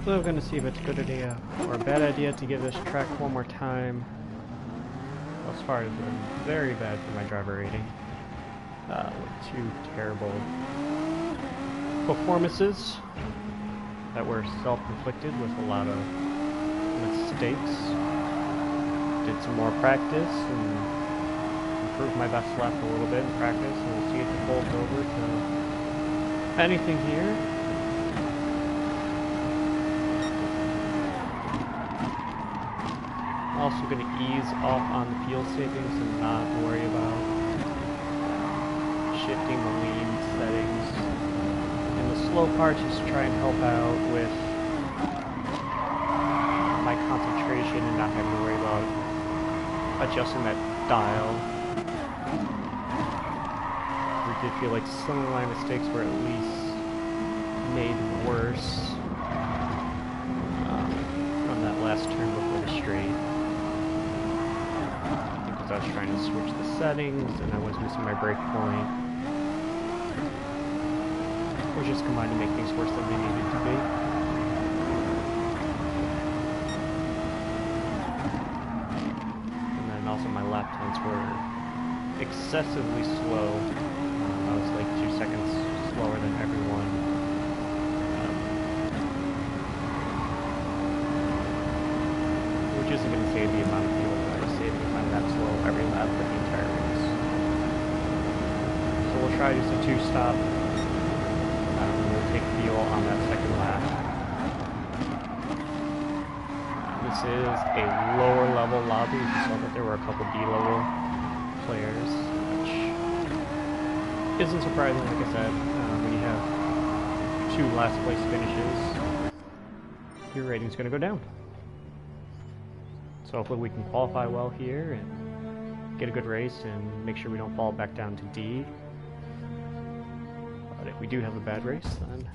So we're going to see if it's a good idea or a bad idea to give this track one more time. As far as very bad for my driver rating. With two terrible performances that were self-inflicted with a lot of mistakes. Did some more practice and improved my best lap a little bit in practice, and we'll see if it folds over to anything here. Also going to ease off on the fuel savings and not worry about shifting the lean settings. In the slow parts, just try and help out with my concentration and not having to worry about adjusting that dial. I did feel like some of my mistakes were at least made worse from that last turn before the straight. Because I was trying to switch the settings and I was missing my brake point. Which just combined to make things worse than they needed to be. And then also my lap times were excessively slow. I was like 2 seconds slower than everyone. Which isn't going to save the amount of fuel that I was saving if I'm that slow every lap for the entire race. So we'll try just a 2-stop. We'll take fuel on that second lap. This is a lower level lobby. You saw that there were a couple D-level players, which isn't surprising, like I said. When you have 2 last place finishes, your rating's going to go down. So hopefully we can qualify well here and get a good race and make sure we don't fall back down to D. But if we do have a bad race, then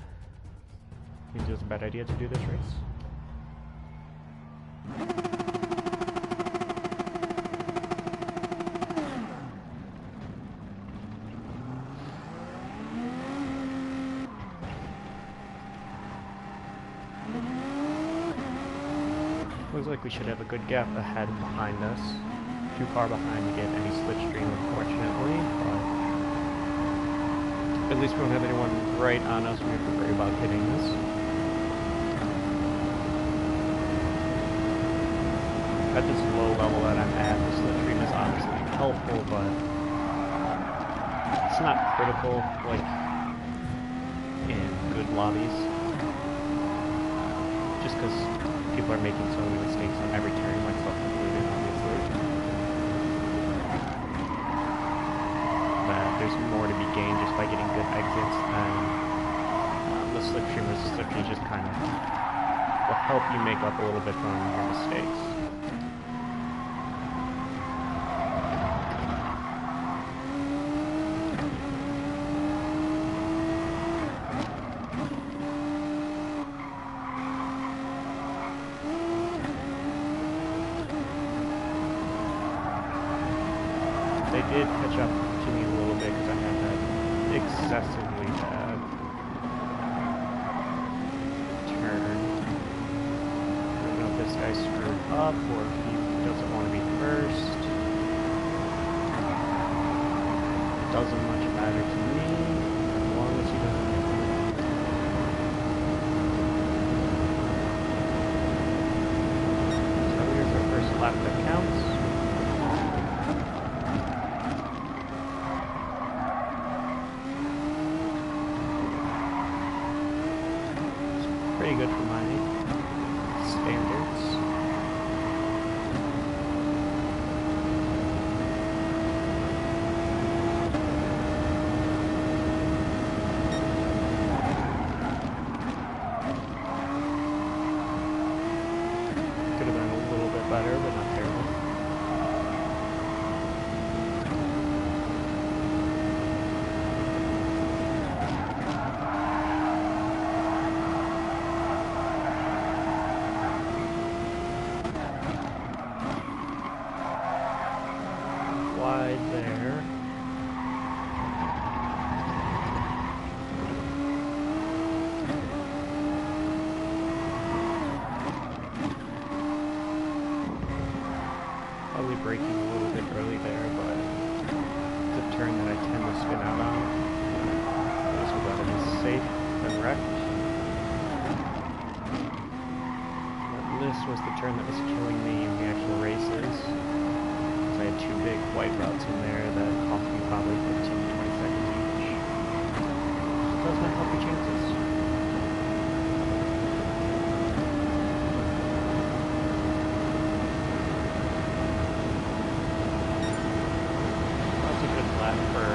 maybe it's a bad idea to do this race. Looks like we should have a good gap ahead and behind us. Too far behind to get any slipstream, unfortunately, but at least we don't have anyone right on us. We have to worry about hitting this. At this low level that I'm at, the slipstream is obviously helpful, but it's not critical like in good lobbies. Just because people are making so many mistakes on every turn, myself included, obviously. But there's more to be gained just by getting good exits, and the slipstream resistance just kind of will help you make up a little bit from your mistakes. They did catch up to me a little bit because I had that excessively bad turn. I don't know if this guy screwed up or if he doesn't want to be first. It doesn't much matter to me as long as he doesn't. So here's our first lap that counts. Pretty good for my standards. Could have been a little bit better, but not terrible. was the turn that was killing me in the actual races. I had two big white routes in there that cost me probably 15 to 20 seconds each. Does not help your chances. That's a good lap for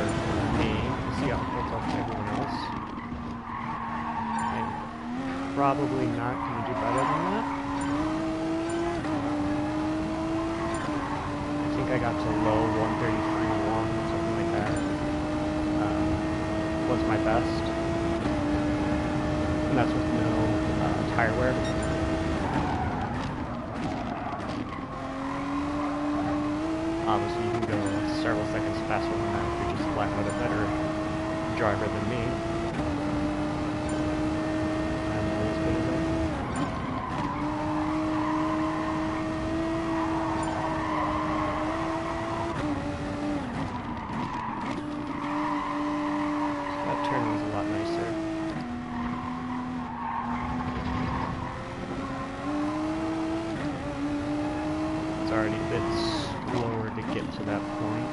me. See how it holds up to everyone else. I'm probably not going to do better than that. I think I got to low 133.1, something like that. Was my best. And that's with no tire wear. Obviously you can go several seconds faster than that if you're just flat out a better driver than me. I'm not as good as I am. Turn was a lot nicer. It's already a bit slower to get to that point.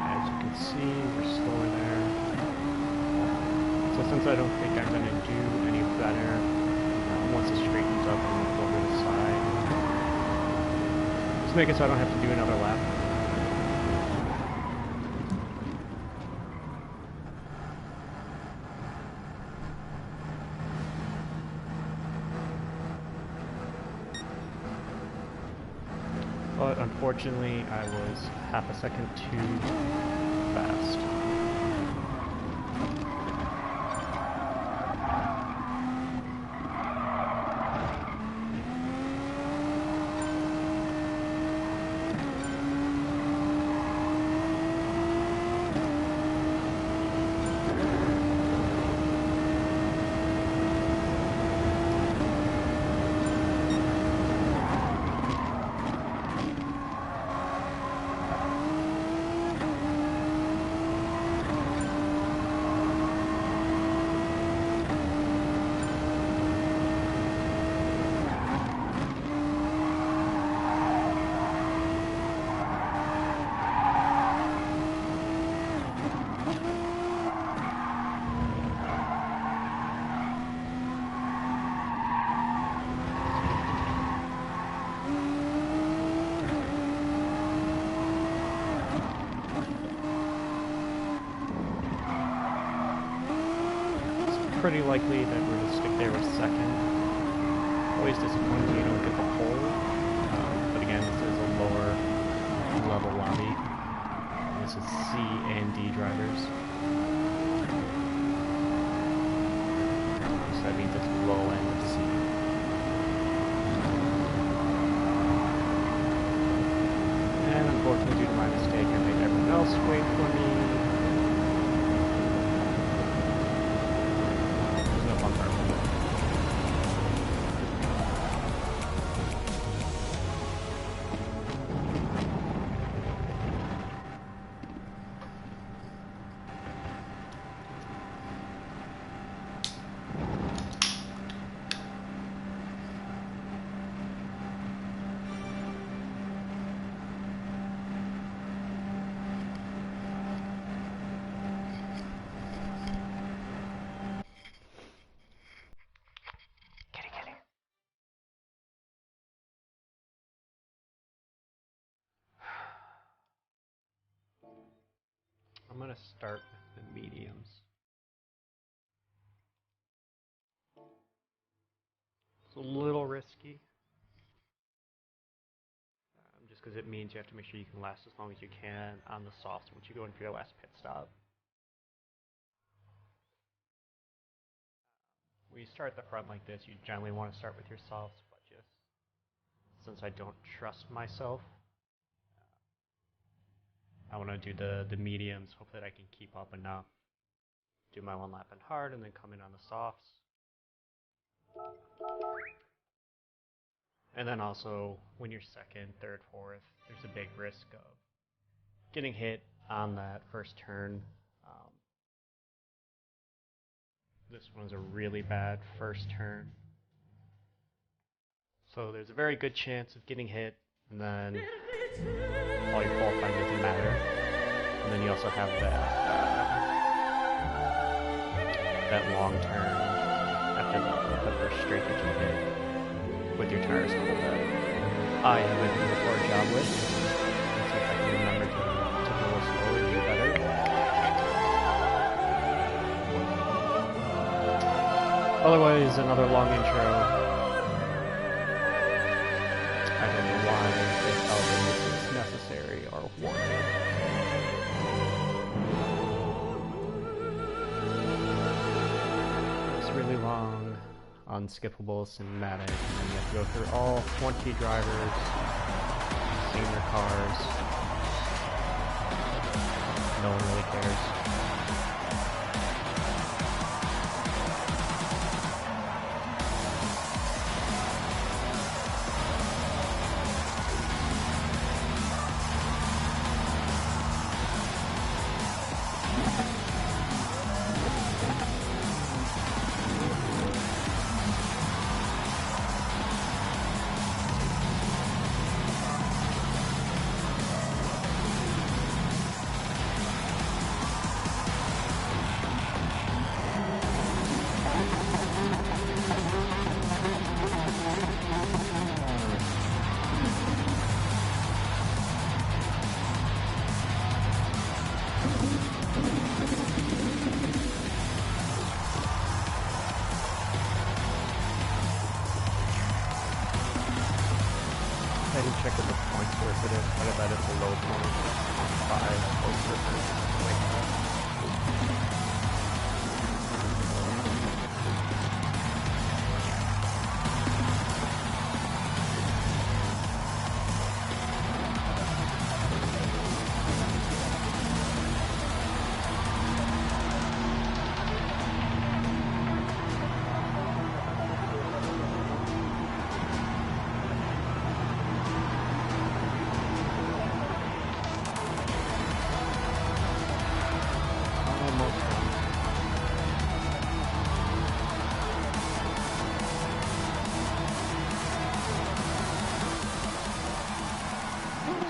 As you can see, we're slower there. So since I don't think I'm going to do any better, once it straightens up, I'm going to go over the side. Just make it so I don't have to do another lap. But unfortunately, I was half a second too fast. Pretty likely that we're going to stick there with second. Always disappointing when you don't get the pole. But again, this is a lower level lobby. This is C and D drivers. So that means it's low end of C. And unfortunately, due to my mistake, I made everyone else wait for me. I'm going to start with the mediums. It's a little risky, just because it means you have to make sure you can last as long as you can on the softs once you go in for your last pit stop. When you start at the front like this, you generally want to start with your softs, but just since I don't trust myself, I want to do the mediums, hope that I can keep up enough. Do my one lap in hard and then come in on the softs. And then also, when you're second, third, fourth, there's a big risk of getting hit on that first turn. This one's a really bad first turn. So there's a very good chance of getting hit, and then all your qualifying doesn't matter. And then you also have that long turn after the first straight that you hit with your tires full that I have been doing a poor job with. Let's see if I can remember to go a little slower and do better. Otherwise, another long intro. I don't know why they felt that this was necessary or wanted. It's really long, unskippable cinematic, and then you have to go through all 20 drivers, seeing their cars. No one really cares. I didn't check what the points were for this, but I bet it's a low point. 5, closer, something like that.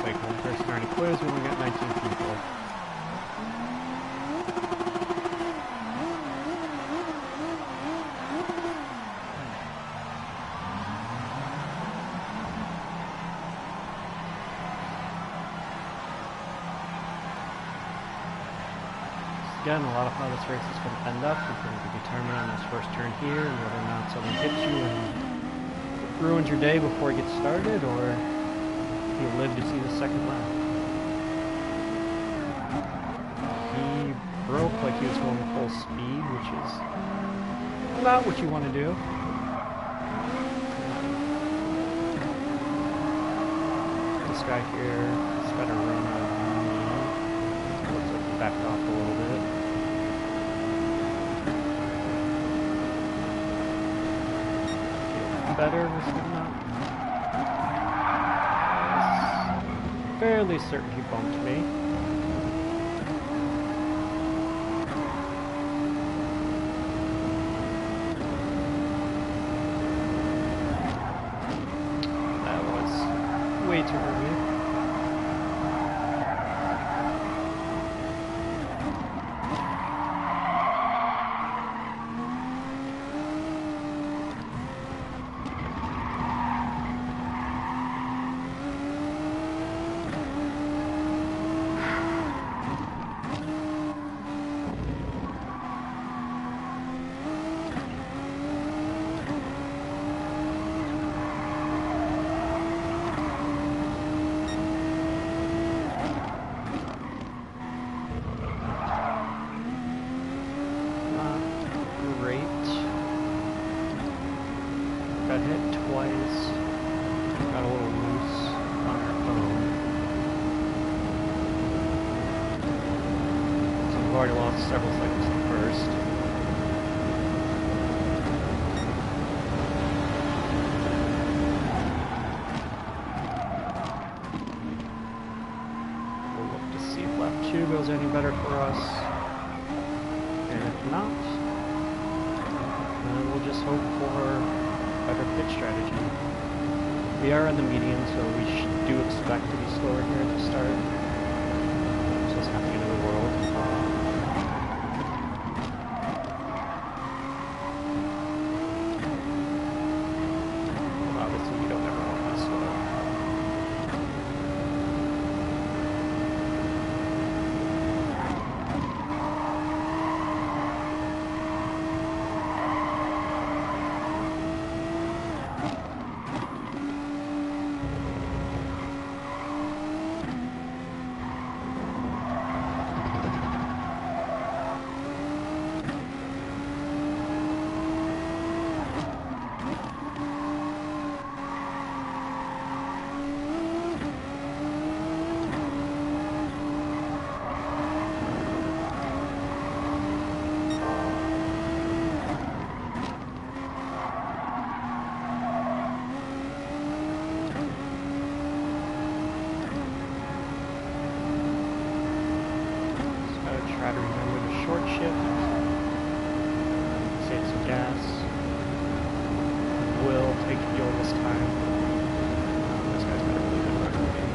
Like when we first started quiz, we only got 19 people. Again, a lot of how this race is going to end up is going to be determined on this first turn here, and whether or not someone hits you and ruins your day before it gets started, or you live to see the second lap. He broke like he was going full speed, which is not what you want to do. This guy here is better run on me. Looks like he backed off a little bit. Better was not. Fairly certain he bumped me. That was way too early. Got hit twice. Got a little loose on our phone. So we've already lost several seconds in first. does any better for us. And if not, then we'll just hope for better pit strategy. We are on the medium, so we do expect to be slower here at the start. So it's not the end of the world. Obviously, you don't ever want to be slow. Try to remember the short shift, save some gas, will take fuel this time. This guy's got a really good run game.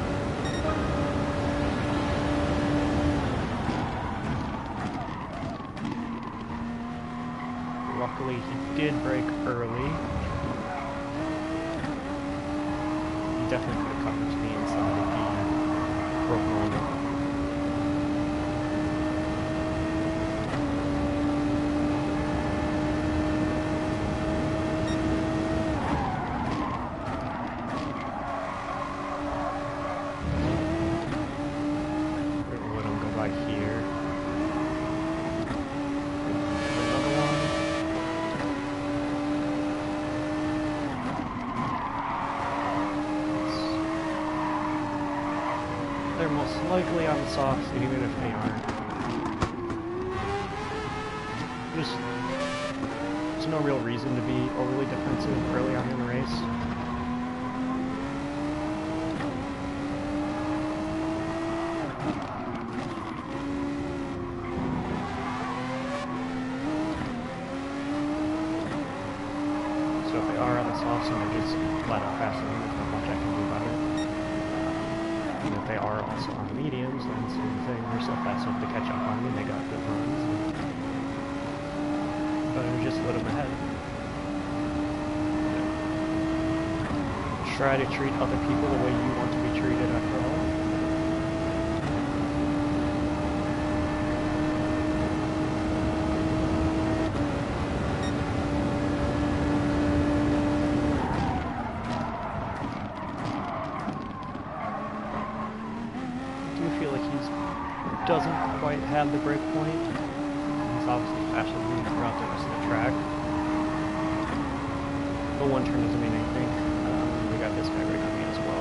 Luckily he did brake early. He definitely could have come to me inside if he broke early. They're most likely on the softs, even if they aren't. There's no real reason to be overly defensive early on in the race. So if they are on the softs and they're just flat out faster, there's not much I can do about it. And if they are also on the mediums, then same thing, they're so fast enough to catch up on me, they got good runs. Better just let them ahead. Try to treat other people the way you want to be treated after all. Doesn't quite have the break point. He's obviously faster than me throughout the rest of the track. The one turn doesn't mean anything. We got this guy right on me as well.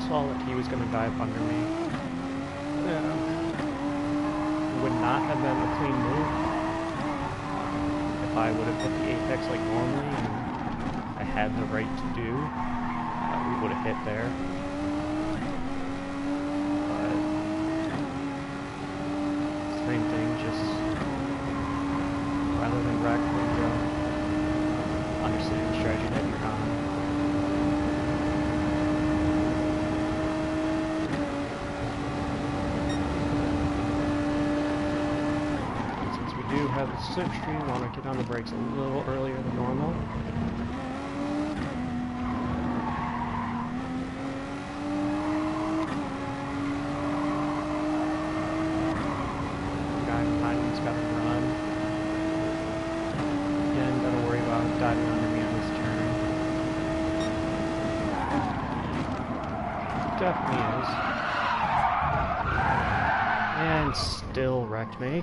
Saw that he was going to dive under me. Would not have been a clean move if I would have hit the apex like normally and I had the right to do. We would have hit there. But same thing, just rather than wreck when you understand the strategy that you're on. Have the slipstream, want to get on the brakes a little earlier than normal. The guy behind me's got to run. definitely is. And still wrecked me.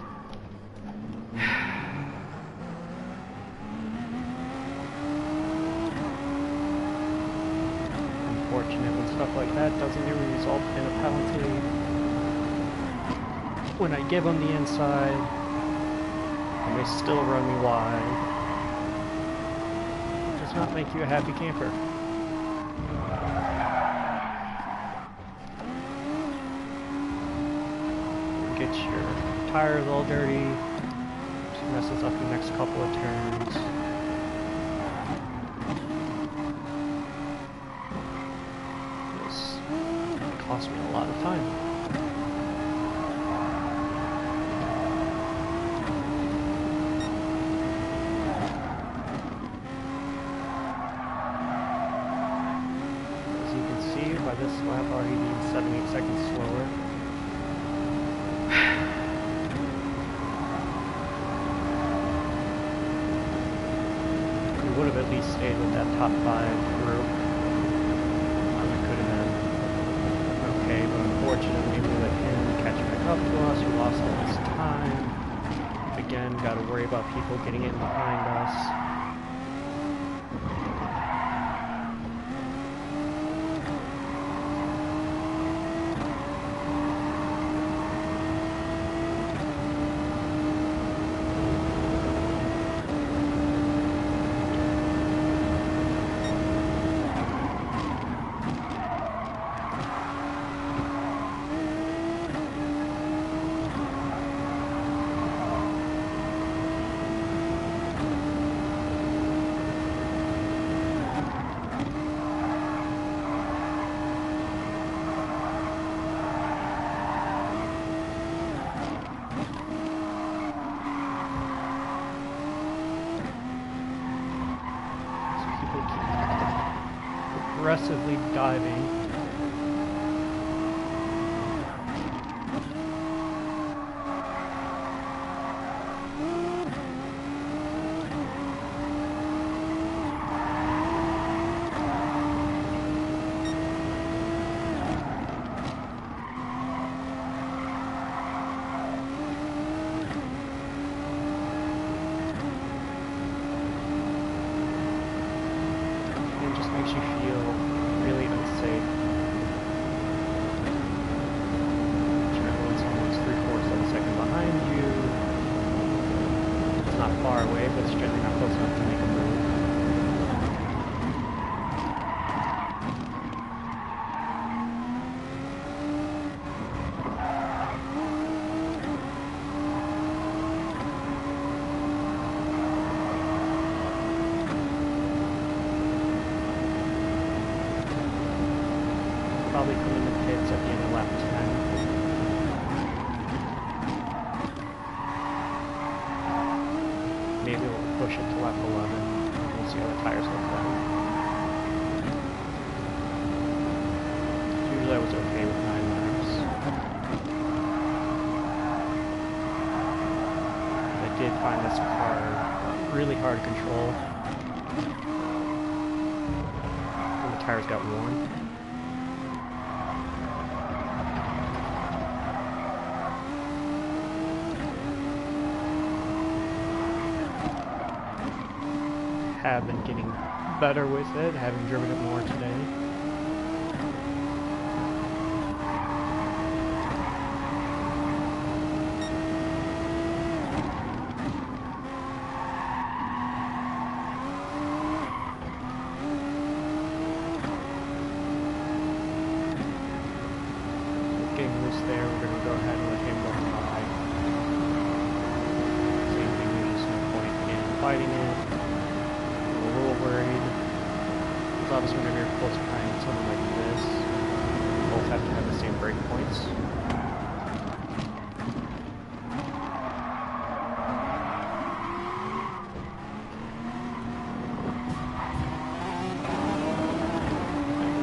Unfortunate when stuff like that doesn't even result in a penalty. When I give them the inside, and they still run me wide, it does not make you a happy camper. Get your tires all dirty, just messes up the next couple of turns. This cost me a lot of time. As you can see, by this lap already being 7-8 seconds slower. Would have at least stayed with that top 5 group. It could have been okay, but unfortunately we let him catch back up to us. We lost all this time. Again, got to worry about people getting in behind us. Aggressively diving. It just makes you feel really unsafe. Everyone's almost 3/4 of a second behind you. It's not far away, but it's generally not close enough to make a move. Probably come in the pits at the end of lap 10. Maybe we'll push it to lap 11. We'll see how the tires look then. Usually I was okay with 9 laps. I did find this car really hard to control when the tires got worn. Have been getting better with it, having driven it more today. Getting loose there, we're going to go ahead and let him go by. Same thing, there's just no point in fighting it. Worried. Because obviously whenever you're close behind someone like this, you both have to have the same brake points.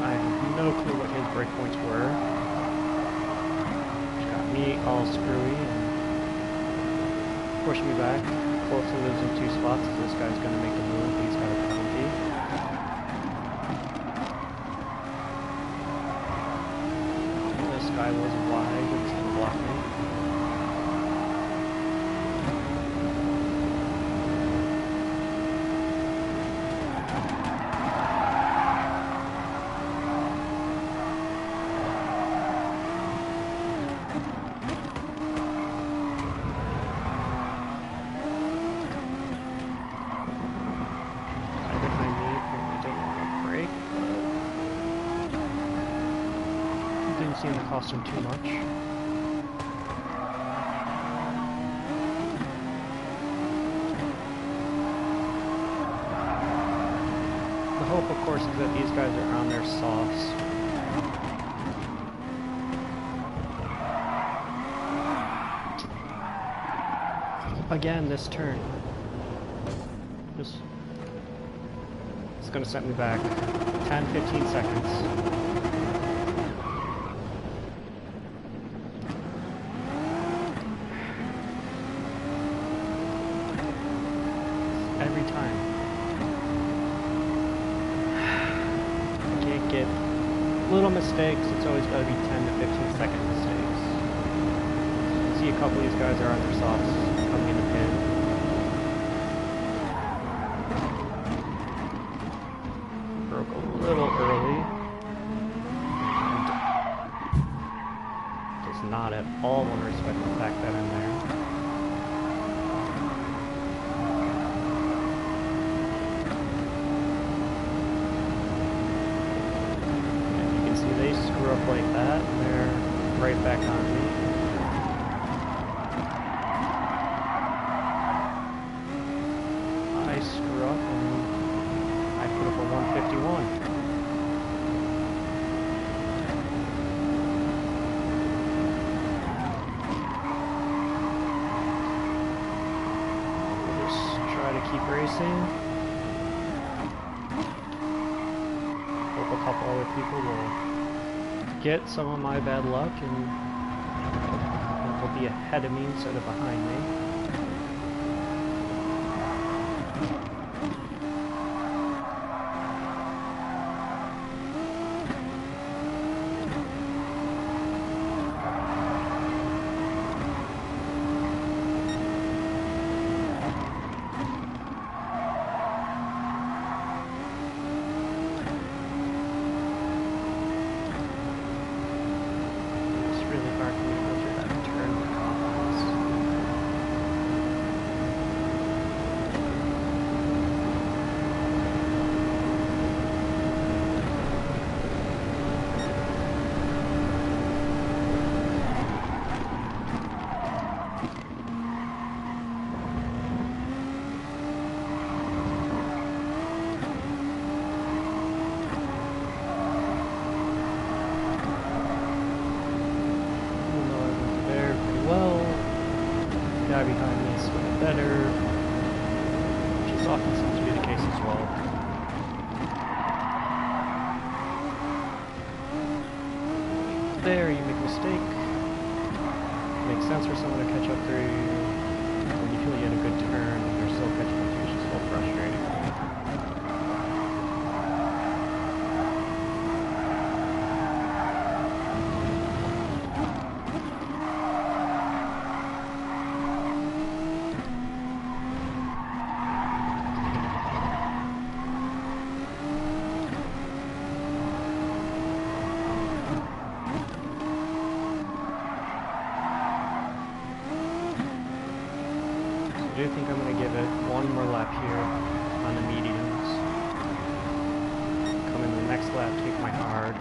I have no clue what his brake points were. Which got me all screwy and pushed me back. Close to losing 2 spots, so this guy's going to make a move. He's got a penalty. guy was wide, it's gonna block me. Seem to cost him too much. The hope, of course, is that these guys are on their softs. Again, this turn. It's gonna set me back 10-15 seconds. Every time. I can't get little mistakes, it's always got to be 10 to 15 second mistakes. You see a couple of these guys are on their softs coming in the pit. Broke a little early. And does not at all want to respect the fact that I'm there. Up like that, and they're right back on me. I screw up and I put up a 151. We'll just try to keep racing. Hope a couple other people will get some of my bad luck and they'll be ahead of me instead of behind me. Guy behind me is swimming better, which is often seems to be the case as well. There, you make a mistake. It makes sense for someone to catch up through you when you feel you had a good turn and they're still catching up to you. It's just so frustrating. I do think I'm going to give it one more lap here on the mediums. Come in the next lap, take my hard.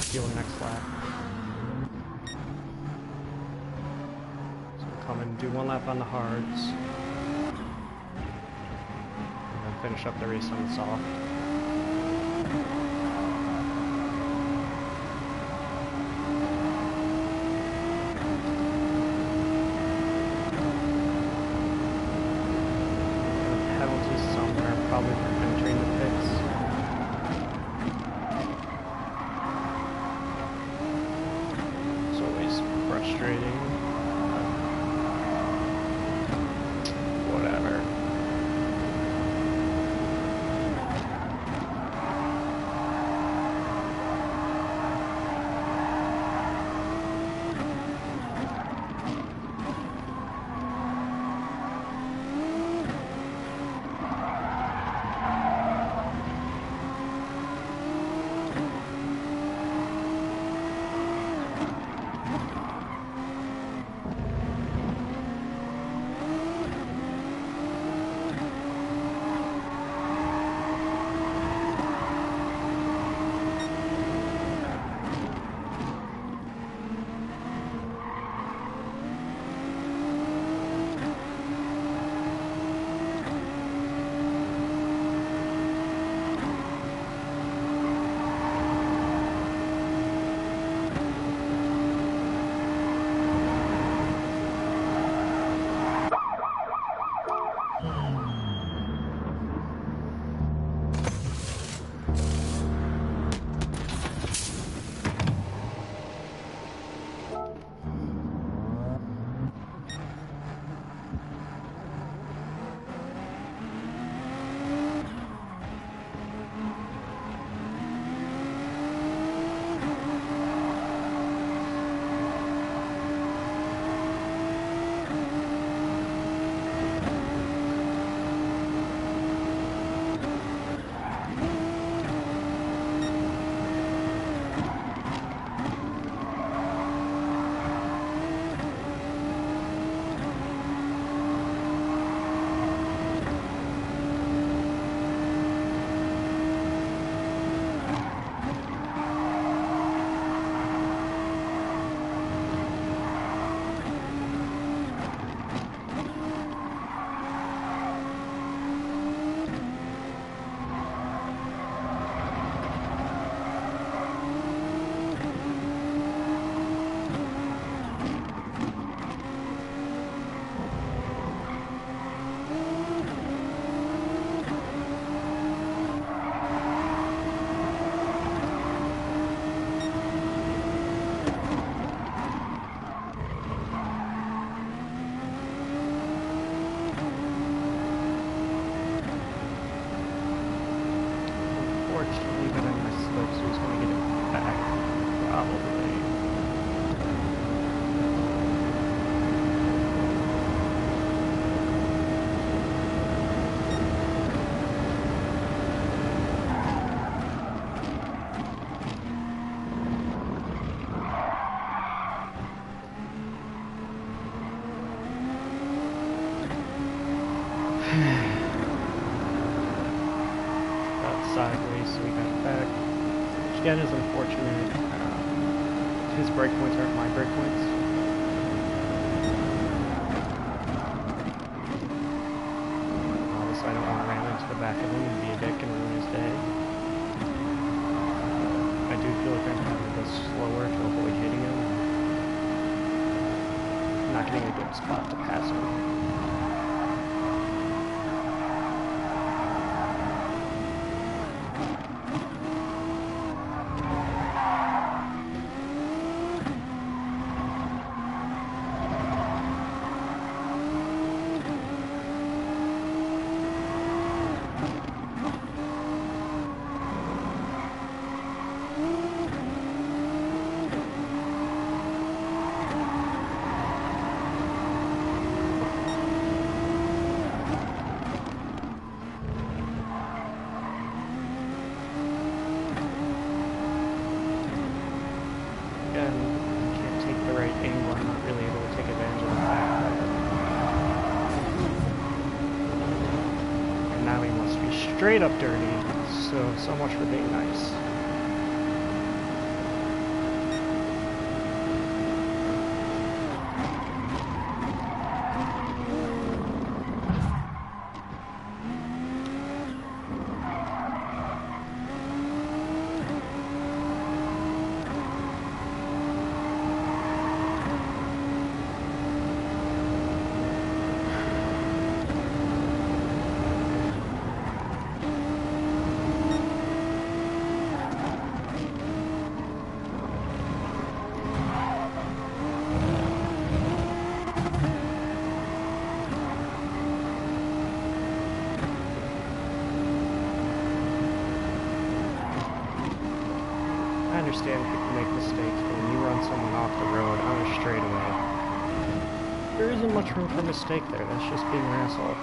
fuel next lap. So we'll come and do one lap on the hards. And then finish up the race on the soft. Probably for entering the pits. It's always frustrating. Whatever. Sideways, so we got back. Which again is unfortunate. His breakpoints aren't my breakpoints. Obviously, I don't want to ram into the back of him and be a dick and ruin his day. I do feel like I'm having to go slower to avoid hitting him. I'm not getting a good spot to pass him. Straight up dirty, so much for being nice. understand people make mistakes, but when you run someone off the road on a straightaway, there isn't much room for mistake there. That's just being an asshole.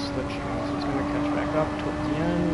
Slipstream, so it's going to catch back up towards the end.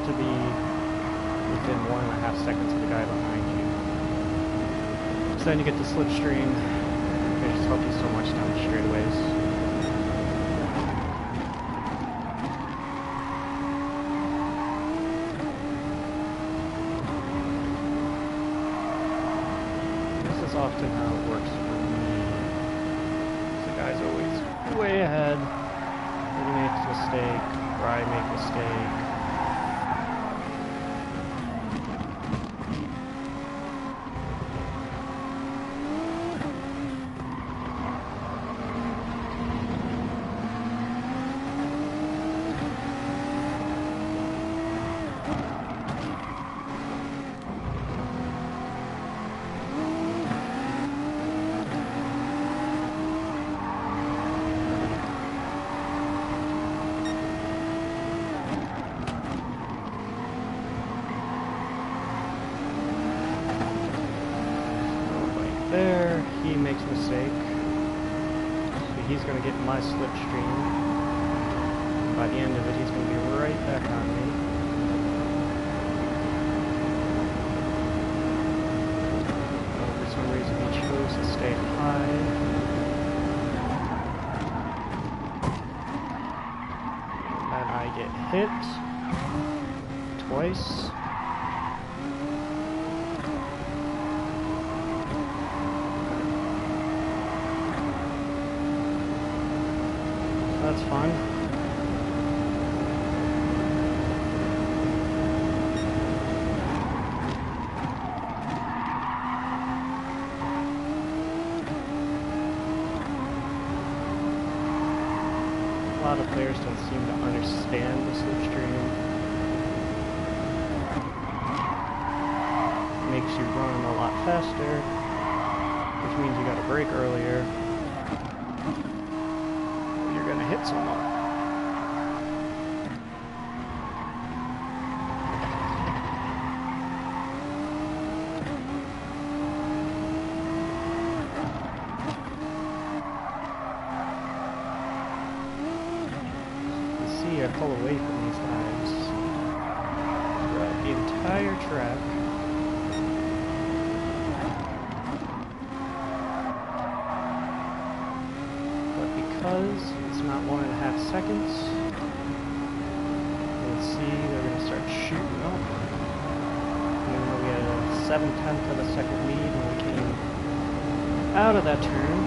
To be within 1.5 seconds of the guy behind you. So then you get the slipstream. They just help you so much down the straightaways. This is often how it works for me. The guy's always way ahead. He makes a mistake, or I make a mistake. he's going to get in my slipstream. By the end of it, he's going to be right back on me. But for some reason, he chose to stay high. And I get hit twice. That's fun. A lot of players don't seem to understand the slipstream. Makes you run a lot faster, which means you gotta brake earlier. You're gonna hit someone. I pull away from these guys throughout the entire track. But because it's not 1.5 seconds, you'll see they're going to start shooting up. Even though we had a 7/10 of a second lead when we came out of that turn.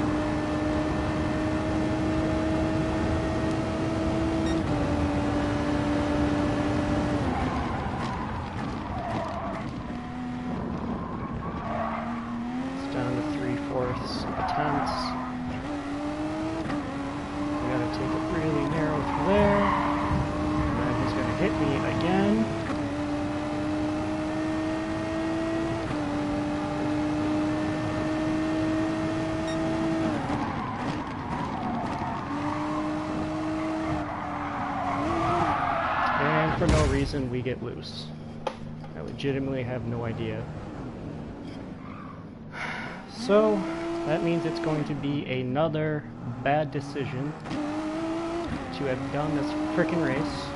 Down to 3/4 attempts. We gotta take it really narrow from there. And then he's gonna hit me again. And for no reason, we get loose. I legitimately have no idea. So, that means it's going to be another bad decision to have done this frickin' race.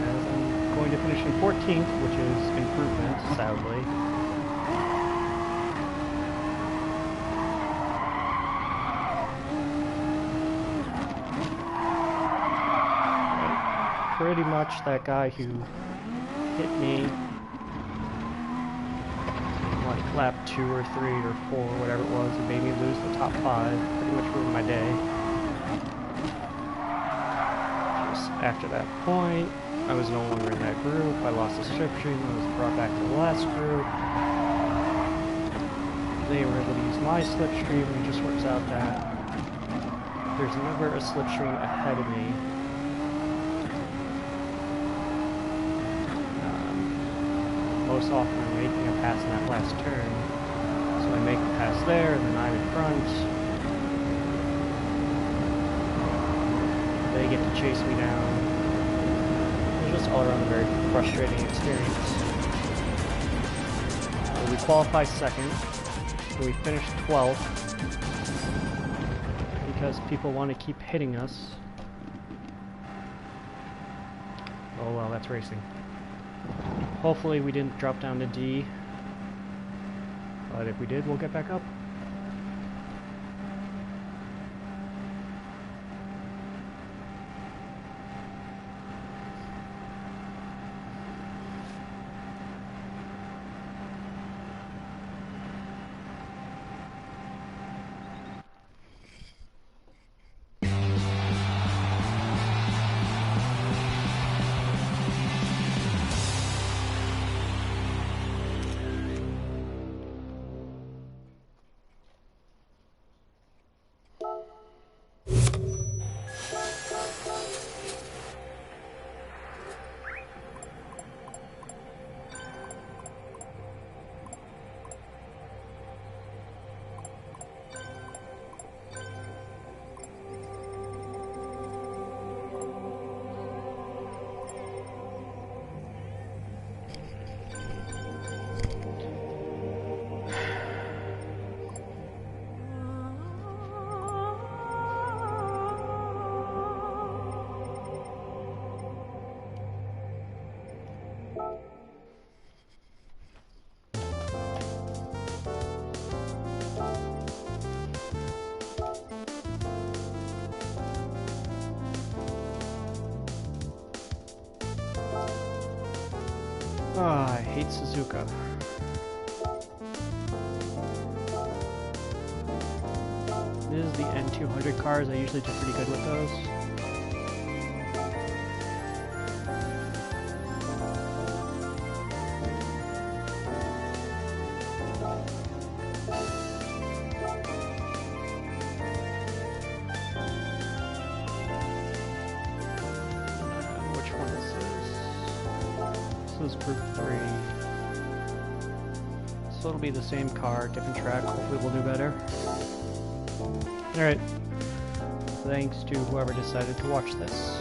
As I'm going to finish in 14th, which is improvement, sadly. But pretty much that guy who hit me lap 2 or 3 or 4, whatever it was, it made me lose the top 5. Pretty much ruined my day. Just after that point, I was no longer in that group. I lost the slipstream. I was brought back to the last group. They were able to use my slipstream, and it just works out that there's never a slipstream ahead of me. Most often I'm making a pass in that last turn. So I make a pass there, and then I'm in front. They get to chase me down. It's just all around a very frustrating experience. So we qualify second. So we finish 12th. Because people want to keep hitting us. Oh well, that's racing. Hopefully we didn't drop down to D, but if we did, we'll get back up. Ah, I hate Suzuka. This is the N200 cars. I usually do pretty good with those. Which one is this? This is Group 3. So it'll be the same car, different track. Hopefully we'll do better. Alright. Thanks to whoever decided to watch this.